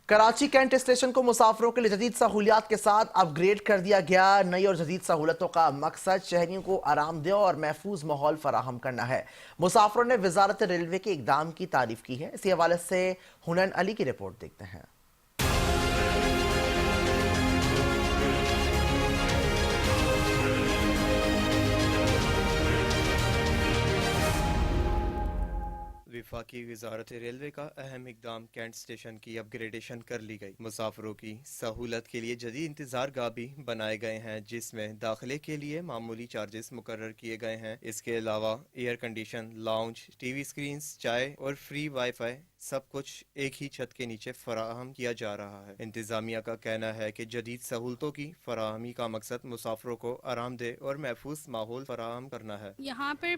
Karachi cantt station को मुसाफिरों के लिए जदीद सहूलियात के साथ अपग्रेड कर दिया गया। नई और जदीद सहूलतों का मकसद शहरियों को आरामदेह और महफूज माहौल फराहम करना है। मुसाफिरों ने वजारत रेलवे के इकदाम की तारीफ की है। इसी हवाले से हुनैन अली की रिपोर्ट देखते हैं। वफाकी वजारत रेलवे का अहम इकदाम कैंट स्टेशन की अपग्रेडेशन कर ली गई। मुसाफिरों की सहूलत के लिए जदीद इंतजार गाह भी बनाए गए हैं, जिसमें दाखिले के लिए मामूली चार्जेस मुकर्रर किए गए हैं। इसके अलावा air condition, lounge, TV screen, चाय और फ्री वाईफाई सब कुछ एक ही छत के नीचे फराहम किया जा रहा है। इंतजामिया का कहना है कि जदीद सहूलतों की फराहमी का मकसद मुसाफिरों को आरामदेह और महफूज माहौल फराहम करना है। यहाँ पर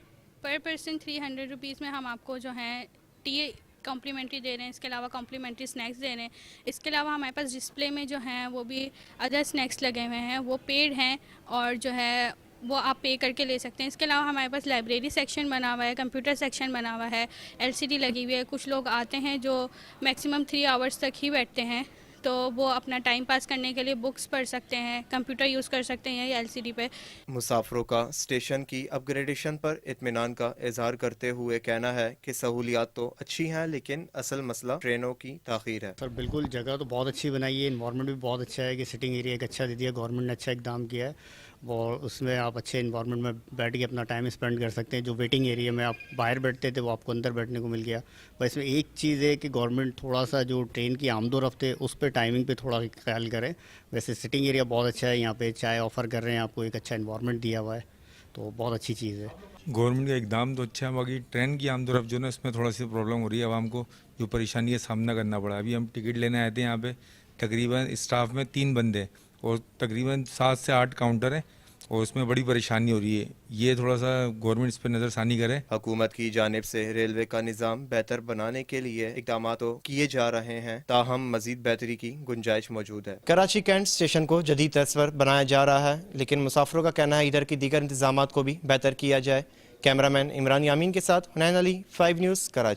पर्सन 300 रुपीज़ में हम आपको जो है टी कॉम्प्लीमेंट्री दे रहे हैं। इसके अलावा कॉम्प्लीमेंट्री स्नैक्स दे रहे हैं। इसके अलावा हमारे पास डिस्प्ले में जो हैं वो भी अदर स्नैक्स लगे हुए हैं, वो पेड हैं और जो है वो आप पे करके ले सकते हैं। इसके अलावा हमारे पास लाइब्रेरी सेक्शन बना हुआ है, कंप्यूटर सेक्शन बना हुआ है, एलसीडी लगी हुई है। कुछ लोग आते हैं जो मैक्सिमम 3 आवर्स तक ही बैठते हैं, तो वो अपना टाइम पास करने के लिए बुक्स पढ़ सकते हैं, कंप्यूटर यूज़ कर सकते हैं या एलसीडी पे। मुसाफिरों का स्टेशन की अपग्रेडेशन पर इत्मीनान का इजहार करते हुए कहना है कि सहूलियात तो अच्छी हैं, लेकिन असल मसला ट्रेनों की ताख़ीर है। सर बिल्कुल, जगह तो बहुत अच्छी बनाई है, इन्वायरमेंट भी बहुत अच्छा है कि सिटिंग एरिया एक अच्छा दे दिया, गवर्नमेंट ने अच्छा इकदाम किया है और उसमें आप अच्छे इन्वायरमेंट में बैठ के अपना टाइम स्पेंड कर सकते हैं। जो वेटिंग एरिया में आप बाहर बैठते थे वो आपको अंदर बैठने को मिल गया। बस इसमें एक चीज़ है कि गवर्नमेंट थोड़ा सा जो ट्रेन की आमदोरफ्त है उस पर टाइमिंग पे थोड़ा ख्याल करें। वैसे सिटिंग एरिया बहुत अच्छा है, यहाँ पे चाय ऑफ़र कर रहे हैं, आपको एक अच्छा इन्वायरमेंट दिया हुआ है, तो बहुत अच्छी चीज़ है। गवर्नमेंट का एकदम तो अच्छा है, बाकी ट्रेन की आमदोरफ्त जो है इसमें थोड़ा सी प्रॉब्लम हो रही है। आवाम को जो परेशानी का सामना करना पड़ा। अभी हम टिकट लेने आए थे, यहाँ पे तकरीबन स्टाफ में 3 बंदे और तकरीबन 7 से 8 काउंटर हैं और उसमें बड़ी परेशानी हो रही है। ये थोड़ा सा गवर्नमेंट इस पर नज़रसानी करे। हुकूमत की जानिब से रेलवे का निज़ाम बेहतर बनाने के लिए इक़दाम तो किए जा रहे हैं, ताहम मजीद बेहतरी की गुंजाइश मौजूद है। कराची कैंट स्टेशन को जदीद तर्ज पर बनाया जा रहा है, लेकिन मुसाफिरों का कहना है इधर की दीगर इंतजामात को भी बेहतर किया जाए। कैमरामैन इमरान यामीन के साथ हुनैन अली, 5 न्यूज़, कराची।